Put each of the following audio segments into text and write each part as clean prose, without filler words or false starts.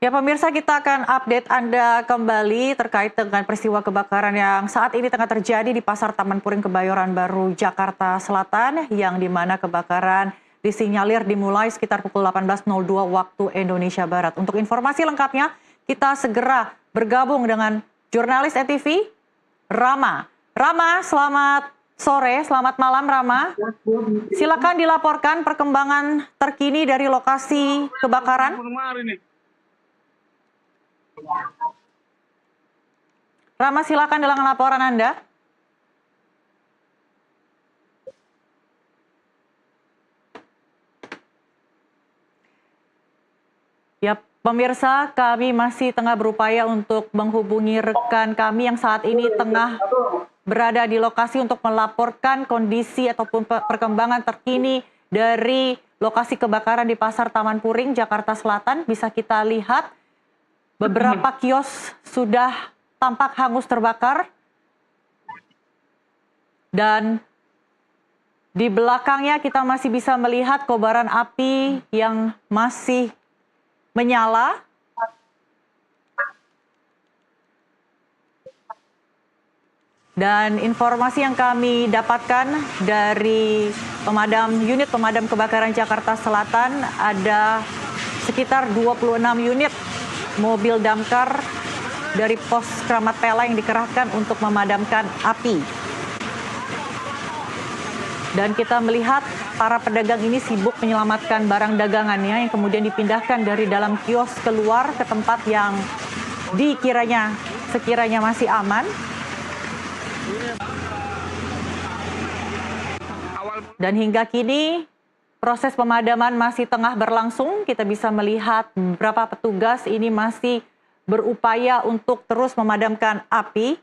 Ya pemirsa, kita akan update Anda kembali terkait dengan peristiwa kebakaran yang saat ini tengah terjadi di Pasar Taman Puring Kebayoran Baru, Jakarta Selatan, yang dimana kebakaran disinyalir dimulai sekitar pukul 18.02 waktu Indonesia Barat. Untuk informasi lengkapnya, kita segera bergabung dengan jurnalis NTV, Rama. Rama, selamat sore, selamat malam Rama. Silakan dilaporkan perkembangan terkini dari lokasi kebakaran. Rama, silakan dengan laporan Anda. Ya, pemirsa, kami masih tengah berupaya untuk menghubungi rekan kami yang saat ini tengah berada di lokasi untuk melaporkan kondisi ataupun perkembangan terkini dari lokasi kebakaran di Pasar Taman Puring, Jakarta Selatan. Bisa kita lihat beberapa kios sudah tampak hangus terbakar. Dan di belakangnya kita masih bisa melihat kobaran api yang masih menyala. Dan informasi yang kami dapatkan dari unit pemadam kebakaran Jakarta Selatan, ada sekitar 26 unit mobil damkar dari pos Kramat Pela yang dikerahkan untuk memadamkan api. Dan kita melihat para pedagang ini sibuk menyelamatkan barang dagangannya yang kemudian dipindahkan dari dalam kios keluar ke tempat yang sekiranya masih aman. Dan hingga kini proses pemadaman masih tengah berlangsung. Kita bisa melihat beberapa petugas ini masih berupaya untuk terus memadamkan api.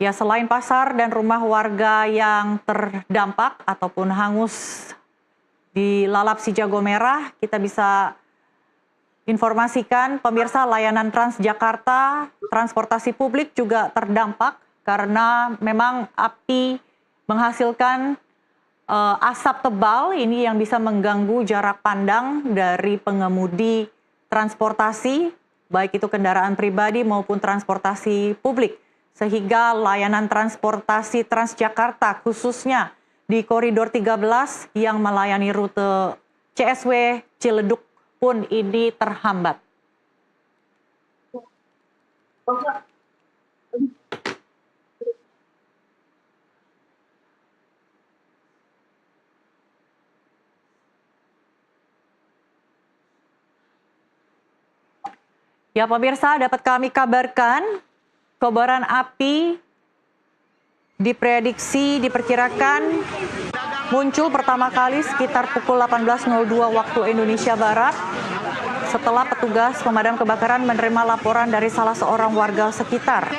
Ya, selain pasar dan rumah warga yang terdampak ataupun hangus dilalap si jago merah, kita bisa informasikan pemirsa layanan Transjakarta, transportasi publik juga terdampak karena memang api menghasilkan asap tebal ini yang bisa mengganggu jarak pandang dari pengemudi transportasi, baik itu kendaraan pribadi maupun transportasi publik. Sehingga layanan transportasi Transjakarta khususnya di koridor 13 yang melayani rute CSW Ciledug pun ini terhambat. Ya pemirsa, dapat kami kabarkan kobaran api diperkirakan muncul pertama kali sekitar pukul 18.02 waktu Indonesia Barat setelah petugas pemadam kebakaran menerima laporan dari salah seorang warga sekitar.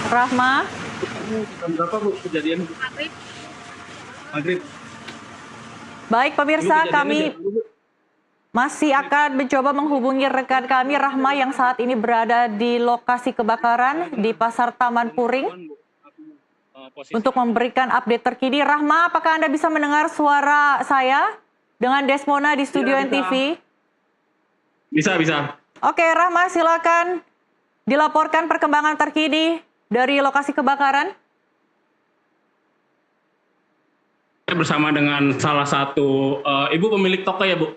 Rahma. Berapa Bu kejadian? Maghrib. Baik pemirsa, kami masih akan mencoba menghubungi rekan kami Rahma yang saat ini berada di lokasi kebakaran di Pasar Taman Puring untuk memberikan update terkini. Rahma, apakah Anda bisa mendengar suara saya dengan Desmona di studio NTV? Bisa. Oke, Rahma, silakan dilaporkan perkembangan terkini dari lokasi kebakaran. Bersama dengan salah satu ibu pemilik toko ya Bu?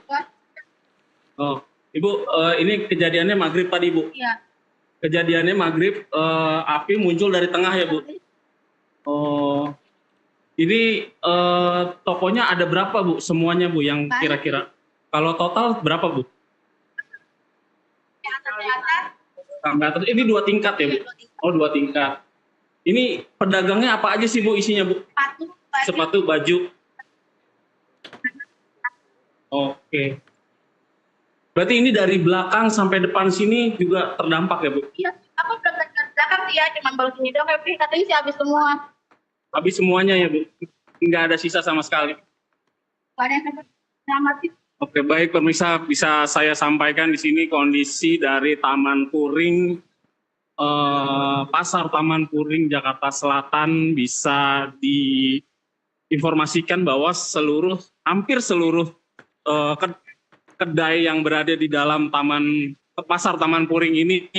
Oh, Ibu, ini kejadiannya maghrib tadi, Bu. Iya. Kejadiannya maghrib, api muncul dari tengah ya, Bu? Oh, ini tokonya ada berapa, Bu? Semuanya, Bu, yang kira-kira? Kalau total berapa, Bu? Sampai atas. Ini 2 tingkat ya, Bu? Oh, 2 tingkat. Ini pedagangnya apa aja sih, Bu, isinya, Bu? Sepatu, baju. Oke. Berarti ini dari belakang sampai depan sini juga terdampak ya, Bu? Iya, aku belakang sih ya, cuma baru sini doang, tapi katanya sih habis semua. Habis semuanya ya, Bu? Nggak ada sisa sama sekali? Gak ada yang selamat sih. Oke, baik pemirsa, bisa saya sampaikan di sini kondisi dari Taman Puring, Pasar Taman Puring Jakarta Selatan. Bisa diinformasikan bahwa hampir seluruh kedai yang berada di dalam Pasar Taman Puring ini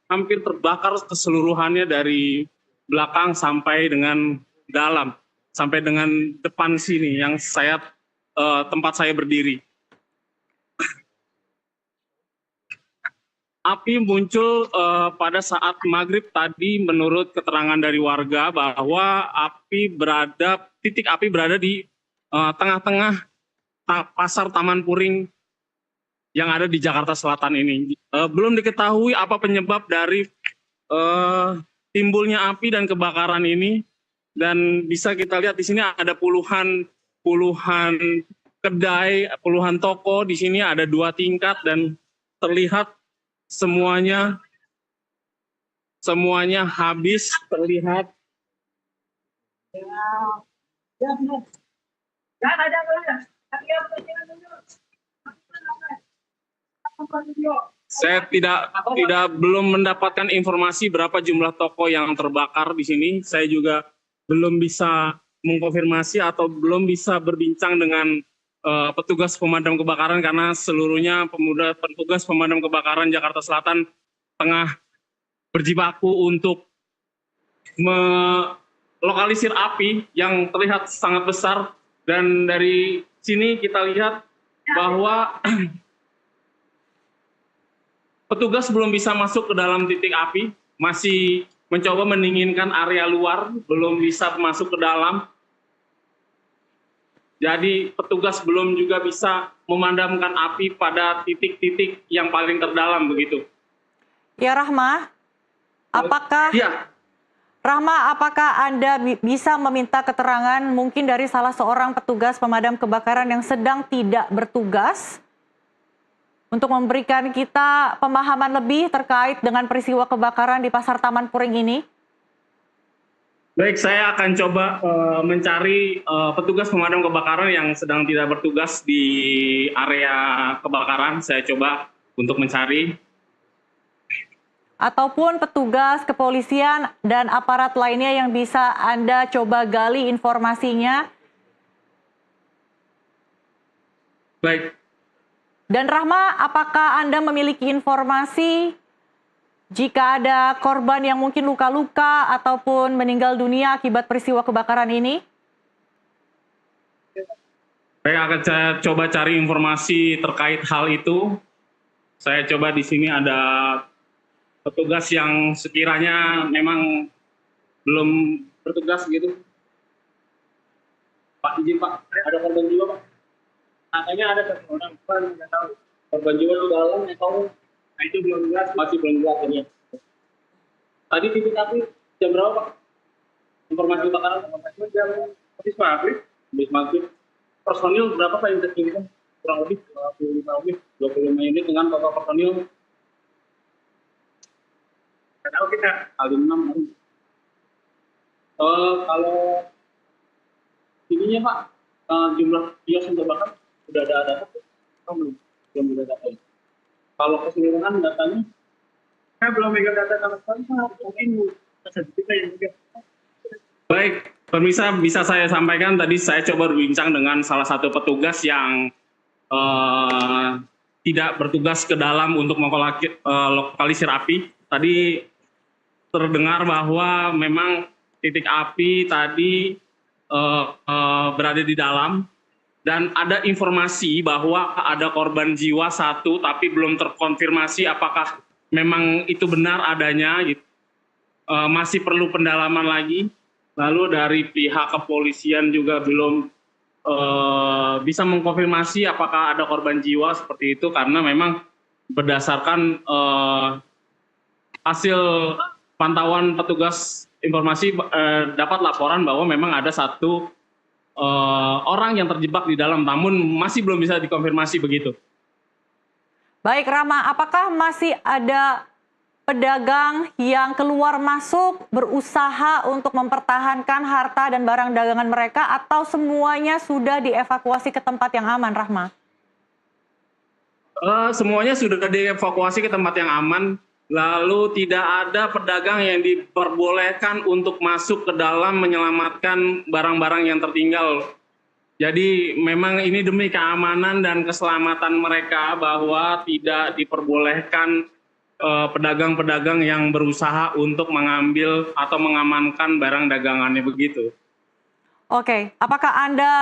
hampir terbakar keseluruhannya dari belakang sampai dengan dalam, sampai dengan depan sini yang tempat saya berdiri. Api muncul pada saat maghrib tadi menurut keterangan dari warga bahwa titik api berada di tengah-tengah Pasar Taman Puring yang ada di Jakarta Selatan ini. Belum diketahui apa penyebab dari timbulnya api dan kebakaran ini, dan bisa kita lihat di sini ada puluhan kedai, puluhan toko. Di sini ada 2 tingkat dan terlihat semuanya habis terlihat. Saya belum mendapatkan informasi berapa jumlah toko yang terbakar di sini. Saya juga belum bisa mengkonfirmasi atau belum bisa berbincang dengan petugas pemadam kebakaran karena seluruhnya petugas pemadam kebakaran Jakarta Selatan tengah berjibaku untuk melokalisir api yang terlihat sangat besar. Dan dari sini kita lihat bahwa petugas belum bisa masuk ke dalam titik api, masih mencoba mendinginkan area luar, belum bisa masuk ke dalam. Jadi petugas belum juga bisa memadamkan api pada titik-titik yang paling terdalam begitu. Ya, Rahma, apakah Anda bisa meminta keterangan mungkin dari salah seorang petugas pemadam kebakaran yang sedang tidak bertugas untuk memberikan kita pemahaman lebih terkait dengan peristiwa kebakaran di Pasar Taman Puring ini? Baik, saya akan coba mencari petugas pemadam kebakaran yang sedang tidak bertugas di area kebakaran. Saya coba untuk mencari. Ataupun petugas kepolisian dan aparat lainnya yang bisa Anda coba gali informasinya. Baik. Dan Rahma, apakah Anda memiliki informasi jika ada korban yang mungkin luka-luka ataupun meninggal dunia akibat peristiwa kebakaran ini? Saya akan coba cari informasi terkait hal itu. Saya coba di sini ada petugas yang sekiranya memang belum bertugas gitu. Pak, izin Pak, ada korban jiwa Pak? Katanya ada orang, Pak, nggak tahu. Korban jiwa di dalam atau nah itu belum jelas, masih belum jelas ini. Tadi titik api jam berapa Pak? Informasi kebakaran jam habis maghrib. Personil berapa Pak yang terkirim? Kurang lebih 25 unit dengan total personil. Nggak tahu kita kali 6. Kalau ininya Pak, jumlah kios yang terbakar sudah ada data? Belum ada data. Kalau keseluruhan datanya, saya belum megang data sama sekali. Mungkin kita yang juga. Baik, pemirsa, bisa saya sampaikan tadi saya coba berbincang dengan salah satu petugas yang tidak bertugas ke dalam untuk melokalisir api. Tadi terdengar bahwa memang titik api tadi berada di dalam Dan ada informasi bahwa ada korban jiwa satu, tapi belum terkonfirmasi apakah memang itu benar adanya. Gitu. Masih perlu pendalaman lagi. Lalu dari pihak kepolisian juga belum bisa mengkonfirmasi apakah ada korban jiwa seperti itu, karena memang berdasarkan hasil pantauan petugas informasi dapat laporan bahwa memang ada satu orang yang terjebak di dalam, namun masih belum bisa dikonfirmasi begitu. Baik Rama, apakah masih ada pedagang yang keluar masuk berusaha untuk mempertahankan harta dan barang dagangan mereka, atau semuanya sudah dievakuasi ke tempat yang aman, Rahma? Semuanya sudah dievakuasi ke tempat yang aman. Lalu tidak ada pedagang yang diperbolehkan untuk masuk ke dalam menyelamatkan barang-barang yang tertinggal. Jadi memang ini demi keamanan dan keselamatan mereka, bahwa tidak diperbolehkan pedagang-pedagang yang berusaha untuk mengambil atau mengamankan barang dagangannya begitu. Oke, apakah Anda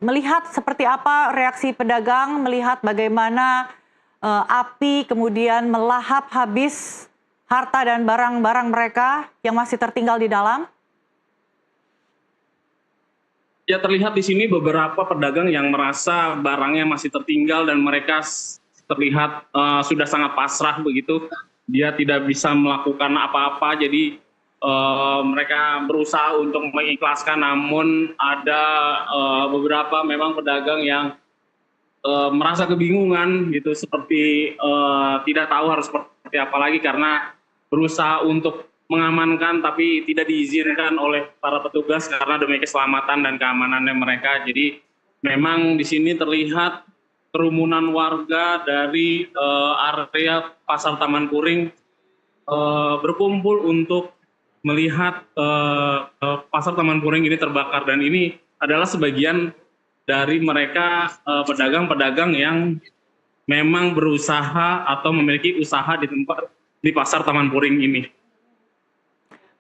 melihat seperti apa reaksi pedagang melihat bagaimana api kemudian melahap habis harta dan barang-barang mereka yang masih tertinggal di dalam? Ya, terlihat di sini beberapa pedagang yang merasa barangnya masih tertinggal dan mereka terlihat sudah sangat pasrah begitu. Dia tidak bisa melakukan apa-apa, jadi mereka berusaha untuk mengikhlaskan. Namun ada beberapa memang pedagang yang merasa kebingungan gitu, seperti tidak tahu harus seperti apa lagi, karena berusaha untuk mengamankan tapi tidak diizinkan oleh para petugas karena demi keselamatan dan keamanannya mereka. Jadi memang di sini terlihat kerumunan warga dari area Pasar Taman Puring berkumpul untuk melihat Pasar Taman Puring ini terbakar, dan ini adalah sebagian dari mereka pedagang-pedagang yang memang berusaha atau memiliki usaha di Pasar Taman Puring ini.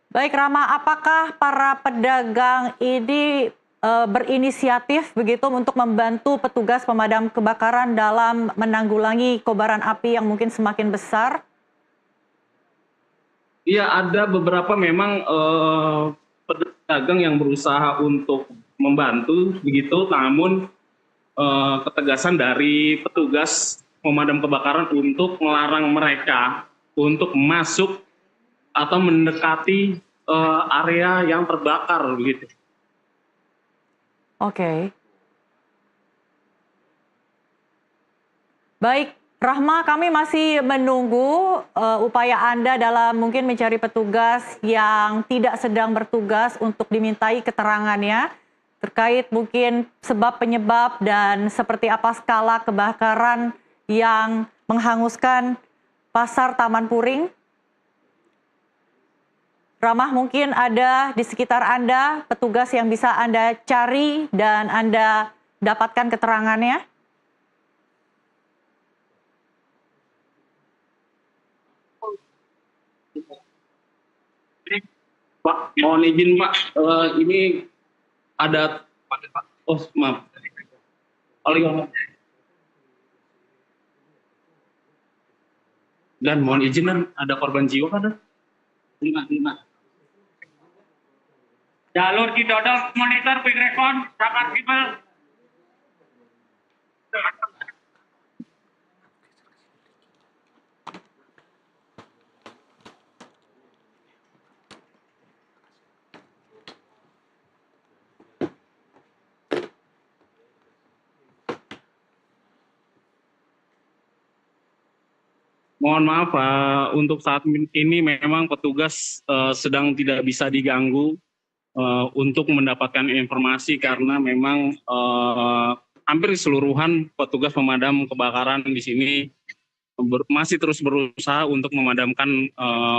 Baik Rama, apakah para pedagang ini berinisiatif begitu untuk membantu petugas pemadam kebakaran dalam menanggulangi kobaran api yang mungkin semakin besar? Iya, ada beberapa memang pedagang yang berusaha untuk membantu begitu, namun ketegasan dari petugas pemadam kebakaran untuk melarang mereka untuk masuk atau mendekati area yang terbakar gitu. Oke. Baik, Rahma, kami masih menunggu upaya Anda dalam mungkin mencari petugas yang tidak sedang bertugas untuk dimintai keterangannya terkait mungkin sebab penyebab dan seperti apa skala kebakaran yang menghanguskan Pasar Taman Puring. Ramah, mungkin ada di sekitar Anda petugas yang bisa Anda cari dan Anda dapatkan keterangannya? Pak, mohon izin Pak, ini ada, oh maaf, dan mohon izin, dan ada korban jiwa kan? 5. Jalur Cidodol monitor quick response, sangat sipil. Mohon maaf Pak, untuk saat ini memang petugas sedang tidak bisa diganggu untuk mendapatkan informasi, karena memang hampir keseluruhan petugas pemadam kebakaran di sini masih terus berusaha untuk memadamkan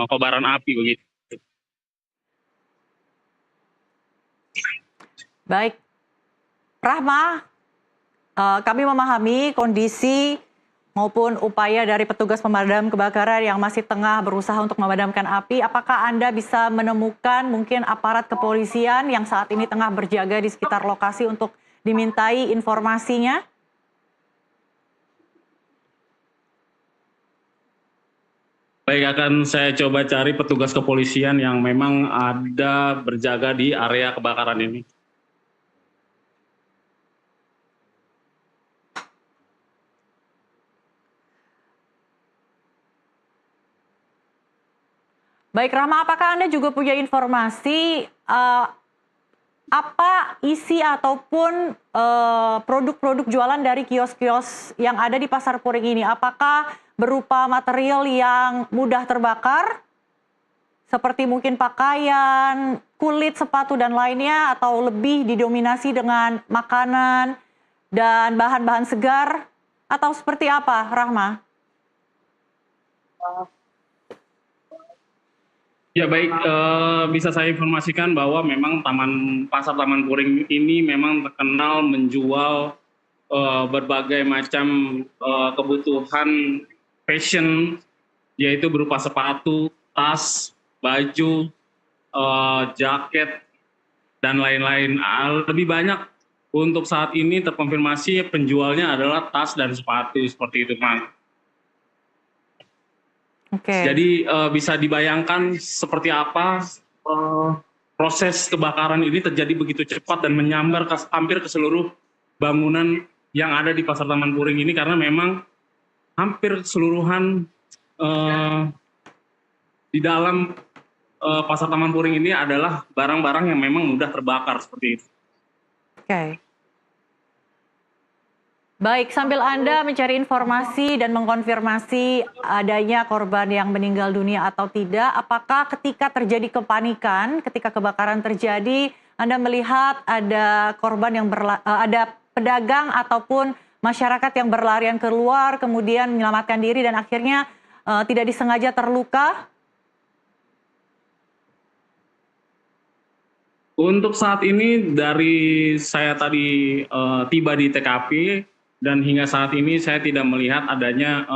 kobaran api begitu. Baik, Rahma, kami memahami kondisi maupun upaya dari petugas pemadam kebakaran yang masih tengah berusaha untuk memadamkan api. Apakah Anda bisa menemukan mungkin aparat kepolisian yang saat ini tengah berjaga di sekitar lokasi untuk dimintai informasinya? Baik, akan saya coba cari petugas kepolisian yang memang ada berjaga di area kebakaran ini. Baik Rahma, apakah Anda juga punya informasi apa isi ataupun produk-produk jualan dari kios-kios yang ada di Pasar Puring ini? Apakah berupa material yang mudah terbakar, seperti mungkin pakaian, kulit, sepatu, dan lainnya, atau lebih didominasi dengan makanan dan bahan-bahan segar, atau seperti apa, Rahma? Ya baik, bisa saya informasikan bahwa memang Pasar Taman Puring ini memang terkenal menjual berbagai macam kebutuhan fashion, yaitu berupa sepatu, tas, baju, jaket, dan lain-lain. Lebih banyak untuk saat ini terkonfirmasi penjualnya adalah tas dan sepatu, seperti itu, Mas. Jadi bisa dibayangkan seperti apa proses kebakaran ini terjadi begitu cepat dan menyambar hampir ke seluruh bangunan yang ada di Pasar Taman Puring ini, karena memang hampir keseluruhan di dalam Pasar Taman Puring ini adalah barang-barang yang memang mudah terbakar seperti itu. Oke. Baik, sambil Anda mencari informasi dan mengkonfirmasi adanya korban yang meninggal dunia atau tidak, apakah ketika terjadi kepanikan, ketika kebakaran terjadi, Anda melihat ada korban yang ada pedagang ataupun masyarakat yang berlarian keluar, kemudian menyelamatkan diri dan akhirnya tidak disengaja terluka? Untuk saat ini dari saya tadi tiba di TKP, dan hingga saat ini saya tidak melihat adanya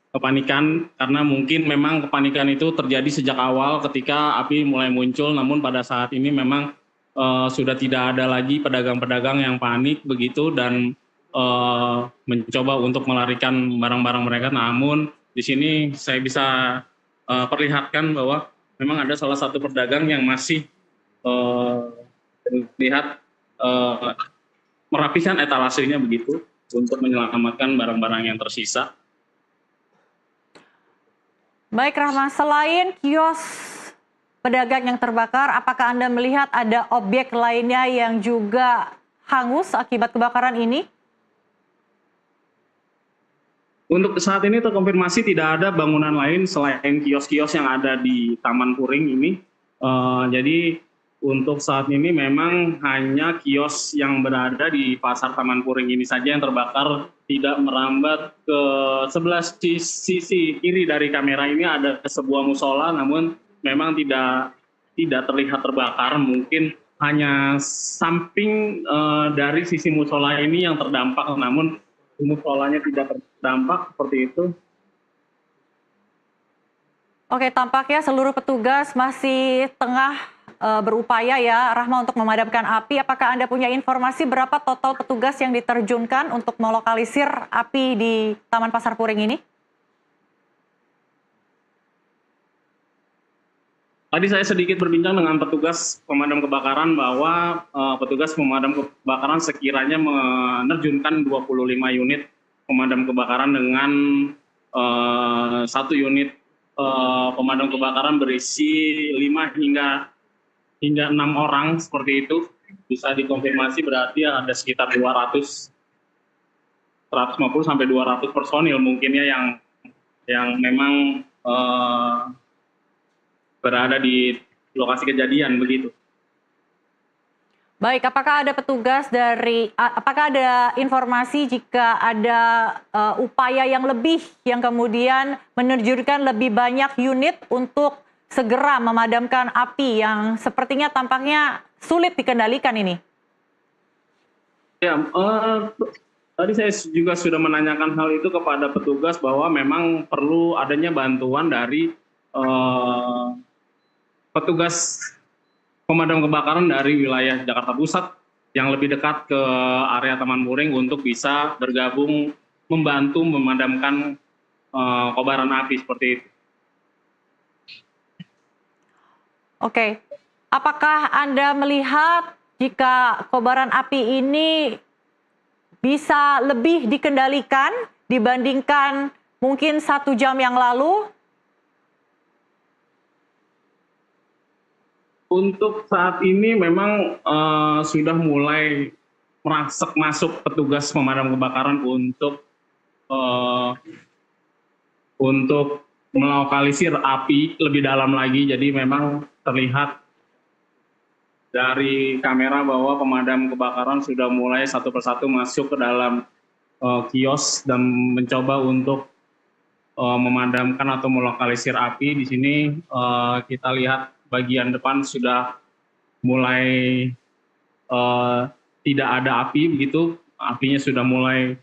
kepanikan, karena mungkin memang kepanikan itu terjadi sejak awal ketika api mulai muncul, namun pada saat ini memang sudah tidak ada lagi pedagang-pedagang yang panik begitu dan mencoba untuk melarikan barang-barang mereka. Namun di sini saya bisa perlihatkan bahwa memang ada salah satu pedagang yang masih terlihat merapikan etalasenya begitu untuk menyelamatkan barang-barang yang tersisa. Baik Rahma, selain kios pedagang yang terbakar, apakah Anda melihat ada objek lainnya yang juga hangus akibat kebakaran ini? Untuk saat ini terkonfirmasi tidak ada bangunan lain selain kios-kios yang ada di Taman Puring ini. Jadi untuk saat ini memang hanya kios yang berada di Pasar Taman Puring ini saja yang terbakar, tidak merambat ke sebelah sisi kiri dari kamera ini ada sebuah musola, namun memang tidak terlihat terbakar. Mungkin hanya samping dari sisi musola ini yang terdampak, namun musolanya tidak terdampak seperti itu. Oke, tampaknya seluruh petugas masih tengah berupaya ya, Rahma, untuk memadamkan api. Apakah Anda punya informasi berapa total petugas yang diterjunkan untuk melokalisir api di Taman Pasar Puring ini? Tadi saya sedikit berbincang dengan petugas pemadam kebakaran bahwa petugas pemadam kebakaran sekiranya menerjunkan 25 unit pemadam kebakaran dengan satu unit pemadam kebakaran berisi 5 hingga 6 orang seperti itu. Bisa dikonfirmasi berarti ada sekitar 150 sampai 200 personil mungkinnya yang memang berada di lokasi kejadian begitu. Baik, apakah ada informasi jika ada upaya yang lebih yang kemudian menerjunkan lebih banyak unit untuk segera memadamkan api yang sepertinya tampaknya sulit dikendalikan ini? Ya, tadi saya juga sudah menanyakan hal itu kepada petugas bahwa memang perlu adanya bantuan dari petugas pemadam kebakaran dari wilayah Jakarta Pusat yang lebih dekat ke area Taman Puring untuk bisa bergabung membantu memadamkan kobaran api seperti itu. Oke, apakah Anda melihat jika kobaran api ini bisa lebih dikendalikan dibandingkan mungkin 1 jam yang lalu? Untuk saat ini memang sudah mulai masuk petugas pemadam kebakaran untuk melokalisir api lebih dalam lagi. Jadi memang terlihat dari kamera bahwa pemadam kebakaran sudah mulai satu persatu masuk ke dalam kios dan mencoba untuk memadamkan atau melokalisir api. Di sini kita lihat bagian depan sudah mulai tidak ada api begitu, apinya sudah mulai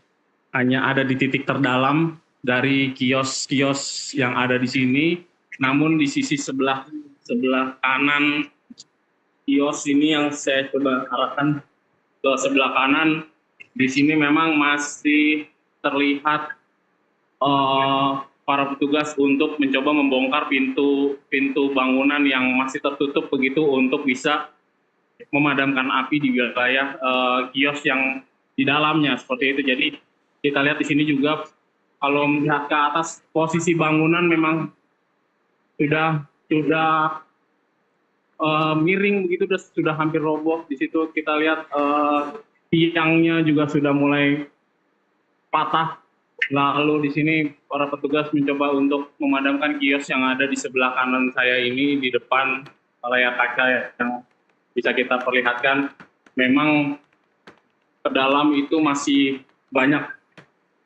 hanya ada di titik terdalam dari kios-kios yang ada di sini. Namun di sisi sebelah kanan kios ini yang saya coba arahkan ke sebelah kanan, di sini memang masih terlihat para petugas untuk mencoba membongkar pintu bangunan yang masih tertutup begitu untuk bisa memadamkan api di wilayah kios yang di dalamnya seperti itu. Jadi kita lihat di sini juga kalau melihat ke atas posisi bangunan memang sudah miring begitu, sudah hampir roboh. Di situ kita lihat tiangnya juga sudah mulai patah. Lalu di sini para petugas mencoba untuk memadamkan kios yang ada di sebelah kanan saya ini, di depan layar kaca yang bisa kita perlihatkan. Memang ke dalam itu masih banyak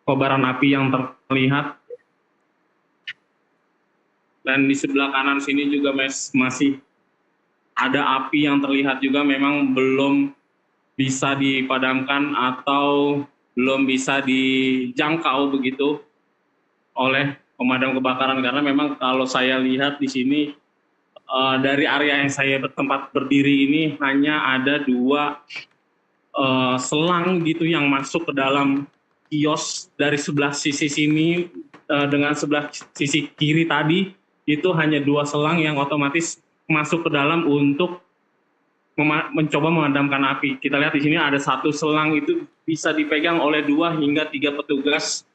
kobaran api yang terlihat. Dan di sebelah kanan sini juga masih ada api yang terlihat juga, memang belum bisa dipadamkan atau belum bisa dijangkau begitu oleh pemadam kebakaran, karena memang kalau saya lihat di sini dari area yang saya tempat berdiri ini hanya ada 2 selang gitu yang masuk ke dalam kios. Dari sebelah sisi sini dengan sebelah sisi kiri tadi itu hanya 2 selang yang otomatis masuk ke dalam untuk mencoba memadamkan api. Kita lihat di sini ada 1 selang itu bisa dipegang oleh 2 hingga 3 petugas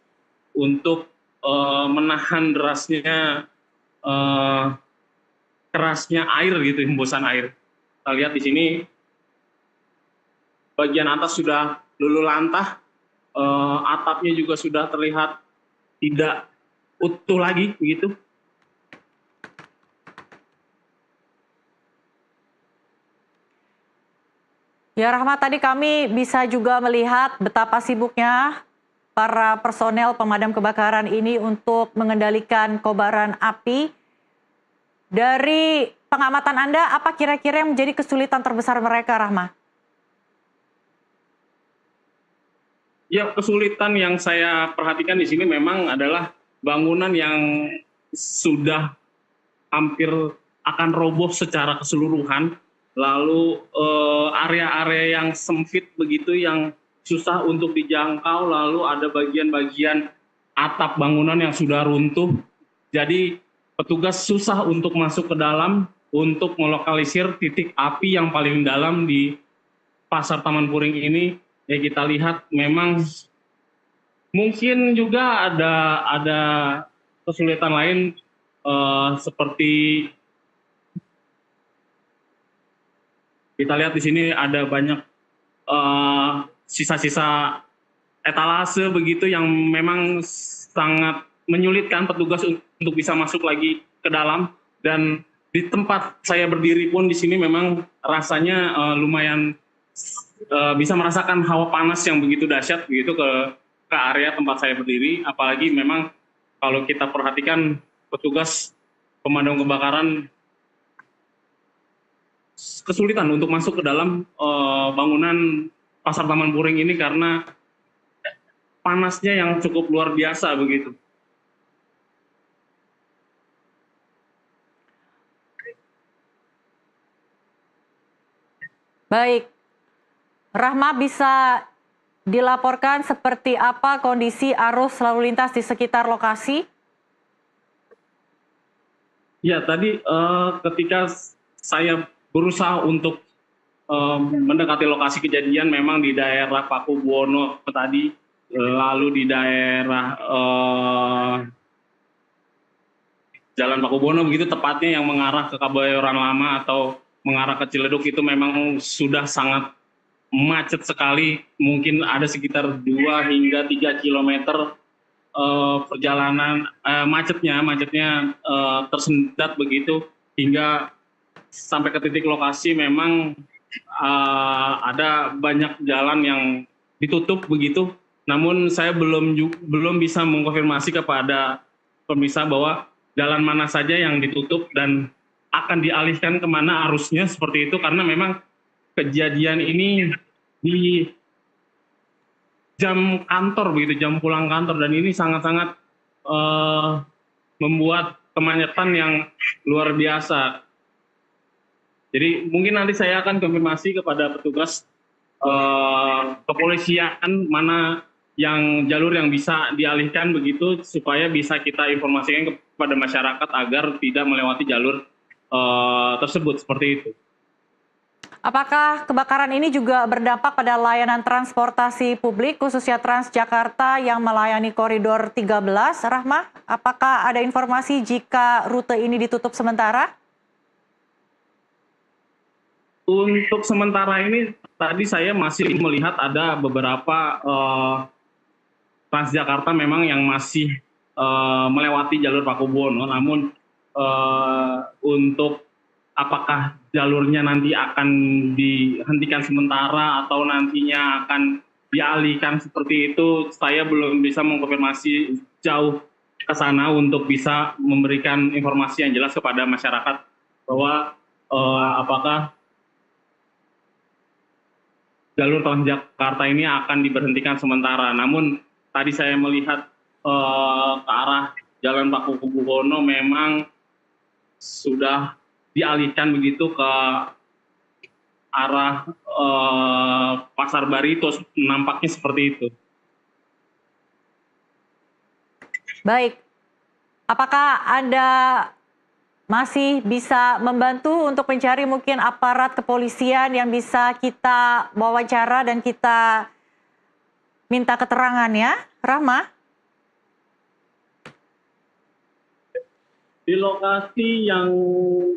untuk menahan kerasnya air gitu, hembusan air. Kita lihat di sini bagian atas sudah luluh lantah, atapnya juga sudah terlihat tidak utuh lagi begitu. Ya Rahmat, tadi kami bisa juga melihat betapa sibuknya para personel pemadam kebakaran ini untuk mengendalikan kobaran api. Dari pengamatan Anda, apa kira-kira yang menjadi kesulitan terbesar mereka, Rahmat? Ya, kesulitan yang saya perhatikan di sini memang adalah bangunan yang sudah hampir akan roboh secara keseluruhan. Lalu area-area yang sempit begitu yang susah untuk dijangkau, lalu ada bagian-bagian atap bangunan yang sudah runtuh. Jadi petugas susah untuk masuk ke dalam untuk melokalisir titik api yang paling dalam di Pasar Taman Puring ini. Ya kita lihat memang mungkin juga ada kesulitan lain seperti kita lihat di sini ada banyak sisa-sisa etalase begitu yang memang sangat menyulitkan petugas untuk bisa masuk lagi ke dalam. Dan di tempat saya berdiri pun di sini memang rasanya lumayan bisa merasakan hawa panas yang begitu dahsyat begitu ke area tempat saya berdiri. Apalagi memang kalau kita perhatikan petugas pemadam kebakaran kesulitan untuk masuk ke dalam bangunan Pasar Taman Puring ini karena panasnya yang cukup luar biasa begitu. Baik, Rahma, bisa dilaporkan seperti apa kondisi arus lalu lintas di sekitar lokasi? Ya, tadi ketika saya berusaha untuk mendekati lokasi kejadian, memang di daerah Pakubuwono tadi, lalu di daerah Jalan Pakubuwono begitu tepatnya, yang mengarah ke Kebayoran Lama atau mengarah ke Ciledug, itu memang sudah sangat macet sekali. Mungkin ada sekitar 2 hingga 3 kilometer perjalanan, macetnya tersendat begitu, hingga sampai ke titik lokasi memang ada banyak jalan yang ditutup begitu. Namun saya belum bisa mengkonfirmasi kepada pemirsa bahwa jalan mana saja yang ditutup dan akan dialihkan kemana arusnya, seperti itu, karena memang kejadian ini di jam kantor begitu, jam pulang kantor, dan ini sangat-sangat membuat kemacetan yang luar biasa. Jadi mungkin nanti saya akan konfirmasi kepada petugas kepolisian mana yang jalur yang bisa dialihkan begitu, supaya bisa kita informasikan kepada masyarakat agar tidak melewati jalur tersebut, seperti itu. Apakah kebakaran ini juga berdampak pada layanan transportasi publik, khususnya Transjakarta yang melayani koridor 13, Rahma? Apakah ada informasi jika rute ini ditutup sementara? Untuk sementara ini, tadi saya masih melihat ada beberapa Transjakarta memang yang masih melewati jalur Pakubuwono, namun untuk apakah jalurnya nanti akan dihentikan sementara atau nantinya akan dialihkan seperti itu, saya belum bisa mengkonfirmasi jauh ke sana untuk bisa memberikan informasi yang jelas kepada masyarakat bahwa apakah jalur Transjakarta ini akan diberhentikan sementara. Namun tadi saya melihat ke arah Jalan Pakubuwono memang sudah dialihkan begitu ke arah Pasar Barito, nampaknya seperti itu. Baik, apakah Anda masih bisa membantu untuk mencari mungkin aparat kepolisian yang bisa kita wawancara dan kita minta keterangannya, Rahma? Di lokasi yang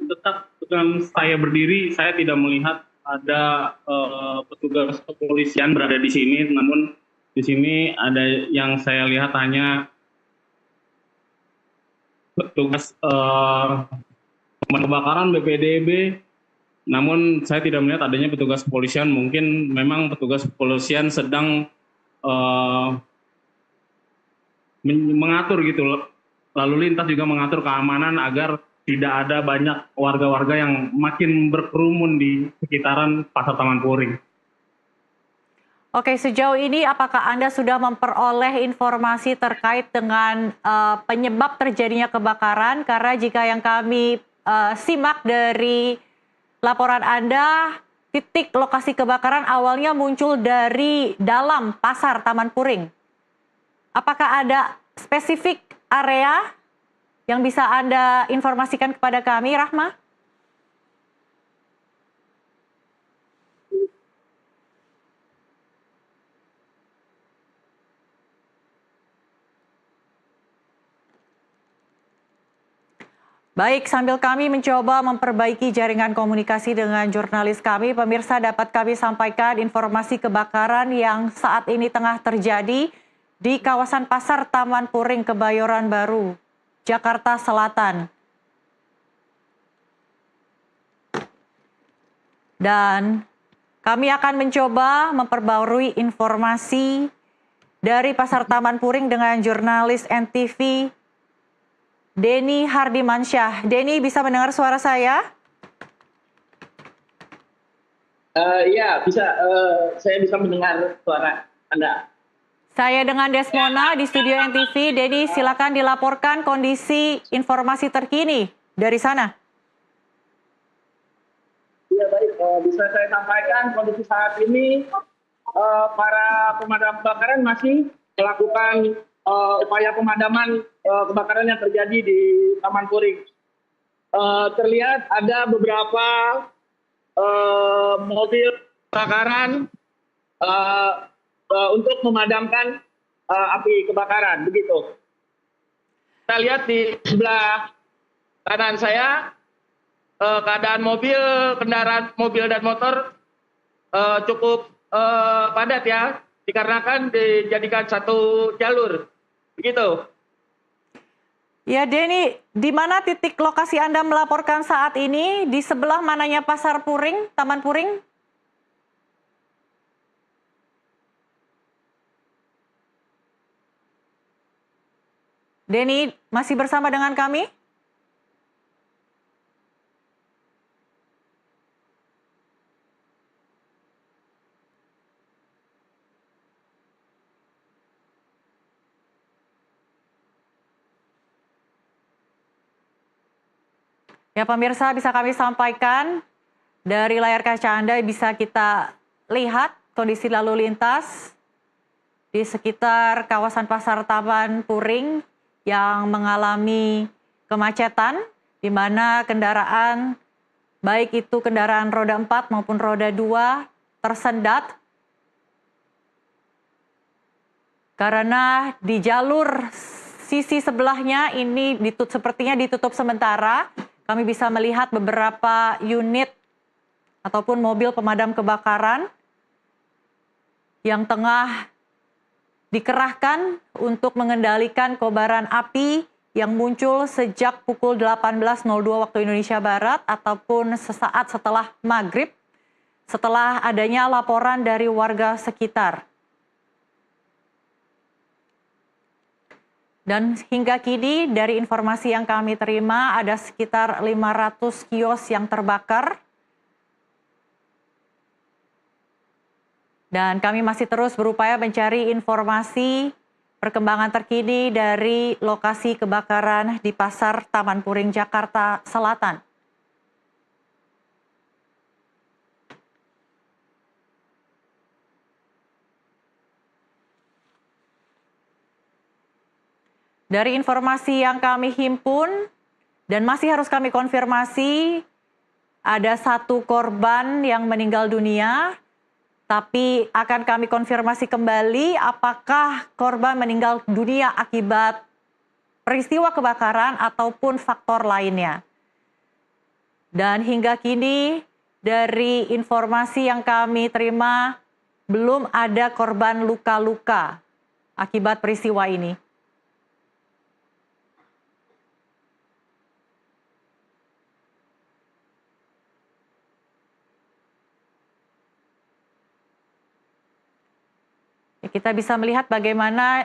dekat dengan saya berdiri, saya tidak melihat ada petugas kepolisian berada di sini. Namun di sini ada yang saya lihat hanya petugas kebakaran BPDB. Namun saya tidak melihat adanya petugas kepolisian. Mungkin memang petugas kepolisian sedang mengatur gitu, lalu lintas, juga mengatur keamanan agar tidak ada banyak warga-warga yang makin berkerumun di sekitaran Pasar Taman Puring. Oke, sejauh ini apakah Anda sudah memperoleh informasi terkait dengan penyebab terjadinya kebakaran? Karena jika yang kami simak dari laporan Anda, titik lokasi kebakaran awalnya muncul dari dalam Pasar Taman Puring. Apakah ada spesifik area yang bisa Anda informasikan kepada kami, Rahma? Baik, sambil kami mencoba memperbaiki jaringan komunikasi dengan jurnalis kami, pemirsa, dapat kami sampaikan informasi kebakaran yang saat ini tengah terjadi di kawasan Pasar Taman Puring, Kebayoran Baru, Jakarta Selatan. Dan kami akan mencoba memperbarui informasi dari Pasar Taman Puring dengan jurnalis NTV Denny Hardimansyah. Denny, bisa mendengar suara saya? Ya, bisa. Saya bisa mendengar suara Anda. Saya dengan Desmona di studio NTV. Denny, silakan dilaporkan kondisi informasi terkini dari sana. Ya baik, bisa saya sampaikan kondisi saat ini para pemadam kebakaran masih melakukan upaya pemadaman kebakaran yang terjadi di Taman Puring. Terlihat ada beberapa mobil kebakaran untuk memadamkan api kebakaran, begitu. Kita lihat di sebelah kanan saya keadaan kendaraan mobil dan motor cukup padat ya, dikarenakan dijadikan satu jalur, begitu. Ya, Denny, di mana titik lokasi Anda melaporkan saat ini? Di sebelah mananya Pasar Puring, Taman Puring? Denny, masih bersama dengan kami? Ya pemirsa, bisa kami sampaikan dari layar kaca Anda bisa kita lihat kondisi lalu lintas di sekitar kawasan Pasar Taman Puring yang mengalami kemacetan di mana kendaraan baik itu kendaraan roda 4 maupun roda 2 tersendat karena di jalur sisi sebelahnya ini sepertinya ditutup sementara. Kami bisa melihat beberapa unit ataupun mobil pemadam kebakaran yang tengah dikerahkan untuk mengendalikan kobaran api yang muncul sejak pukul 18.02 waktu Indonesia Barat ataupun sesaat setelah maghrib setelah adanya laporan dari warga sekitar. Dan hingga kini dari informasi yang kami terima ada sekitar 500 kios yang terbakar. Dan kami masih terus berupaya mencari informasi perkembangan terkini dari lokasi kebakaran di Pasar Taman Puring, Jakarta Selatan. Dari informasi yang kami himpun dan masih harus kami konfirmasi, ada 1 korban yang meninggal dunia, tapi akan kami konfirmasi kembali apakah korban meninggal dunia akibat peristiwa kebakaran ataupun faktor lainnya. Dan hingga kini dari informasi yang kami terima, belum ada korban luka-luka akibat peristiwa ini. Kita bisa melihat bagaimana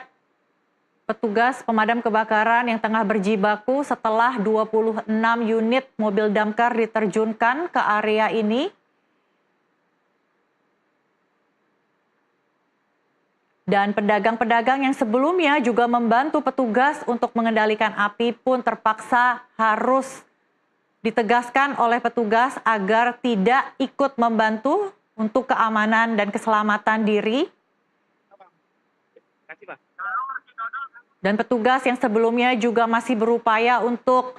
petugas pemadam kebakaran yang tengah berjibaku setelah 26 unit mobil damkar diterjunkan ke area ini. Dan pedagang-pedagang yang sebelumnya juga membantu petugas untuk mengendalikan api pun terpaksa harus ditegaskan oleh petugas agar tidak ikut membantu untuk keamanan dan keselamatan diri. Dan petugas yang sebelumnya juga masih berupaya untuk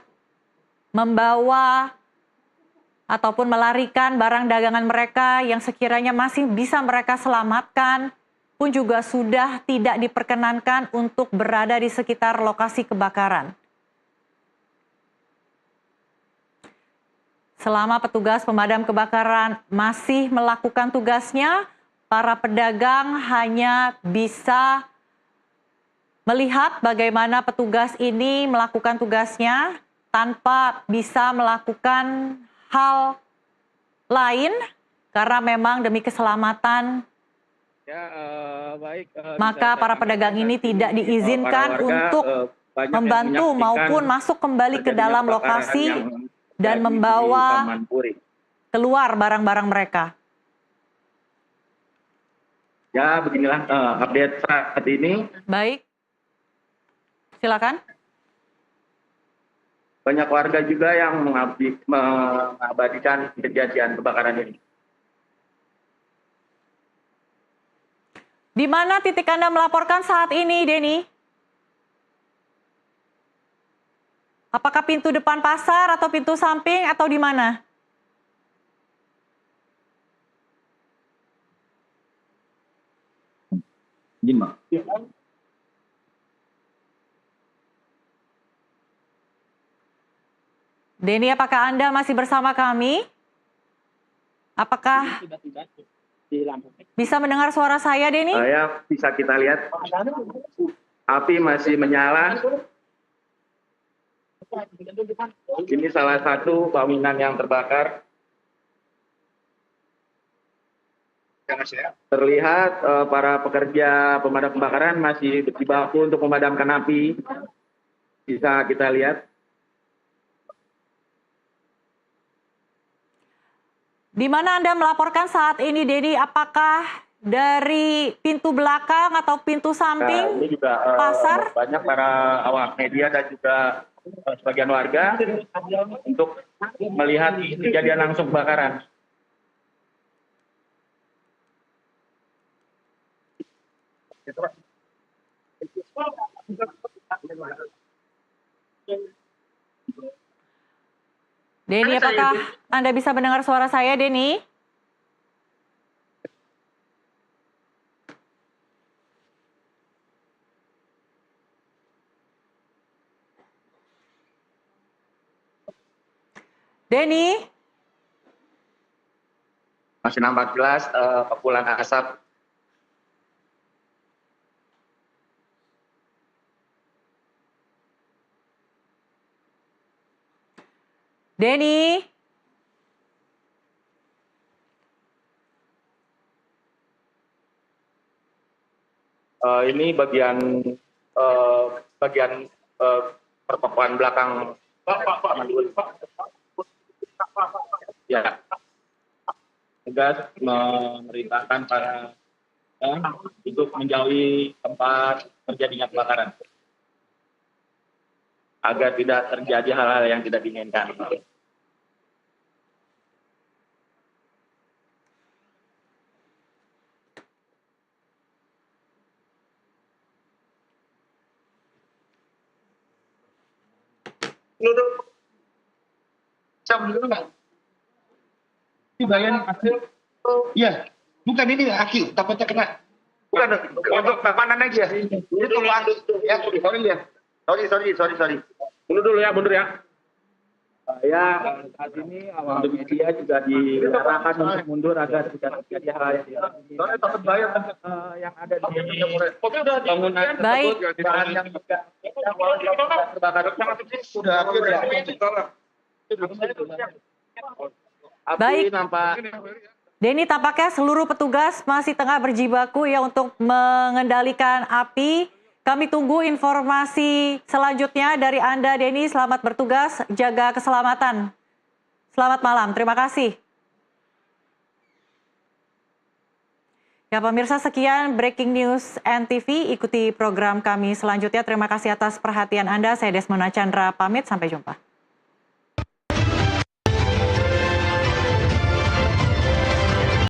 membawa ataupun melarikan barang dagangan mereka yang sekiranya masih bisa mereka selamatkan pun juga sudah tidak diperkenankan untuk berada di sekitar lokasi kebakaran. Selama petugas pemadam kebakaran masih melakukan tugasnya, para pedagang hanya bisa melihat bagaimana petugas ini melakukan tugasnya tanpa bisa melakukan hal lain karena memang demi keselamatan. Maka para pedagang ini tidak diizinkan untuk membantu maupun masuk kembali ke dalam lokasi dan membawa keluar barang-barang mereka. Ya, beginilah update saat ini. Baik. Silakan. banyak warga juga yang mengabadikan kejadian kebakaran ini. Di mana titik Anda melaporkan saat ini, Denny? Apakah pintu depan pasar atau pintu samping atau di mana? Gimana? Denny, apakah Anda masih bersama kami? Apakah bisa mendengar suara saya, Denny? Ya, bisa kita lihat api masih menyala. Ini salah satu bangunan yang terbakar. Terlihat para pekerja pemadam kebakaran masih berjibaku untuk memadamkan api. Bisa kita lihat. Di mana Anda melaporkan saat ini, Denny? Apakah dari pintu belakang atau pintu samping Ini juga pasar? banyak para awak media dan juga sebagian warga untuk melihat kejadian langsung kebakaran. Denny, apakah Anda bisa mendengar suara saya, Denny? Denny? Masih nampak jelas kepulan asap. Denny? Ini bagian pertokohan belakang. Ya, tugas memerintahkan para untuk menjauhi tempat terjadinya kebakaran agar tidak terjadi hal-hal yang tidak diinginkan. Ini bayan aki. Iya, bukan ini aki, takutnya kena. Bukan untuk keamanan aja. Ini tunggu ya, sorry. Mundur dulu ya, mundur ya. Ya, saat ini awal media juga diarahkan untuk mundur agar tidak terjadi hal yang yang ada di bangunan Baik. tersebut. Bahan yang juga terbakar sudah api Baik. nampak. Denny, tampaknya seluruh petugas masih tengah berjibaku ya untuk mengendalikan api. Kami tunggu informasi selanjutnya dari Anda, Denny. Selamat bertugas, jaga keselamatan. Selamat malam, terima kasih. Ya pemirsa, sekian Breaking News NTV. Ikuti program kami selanjutnya. Terima kasih atas perhatian Anda. Saya Desmona Chandra, pamit. Sampai jumpa.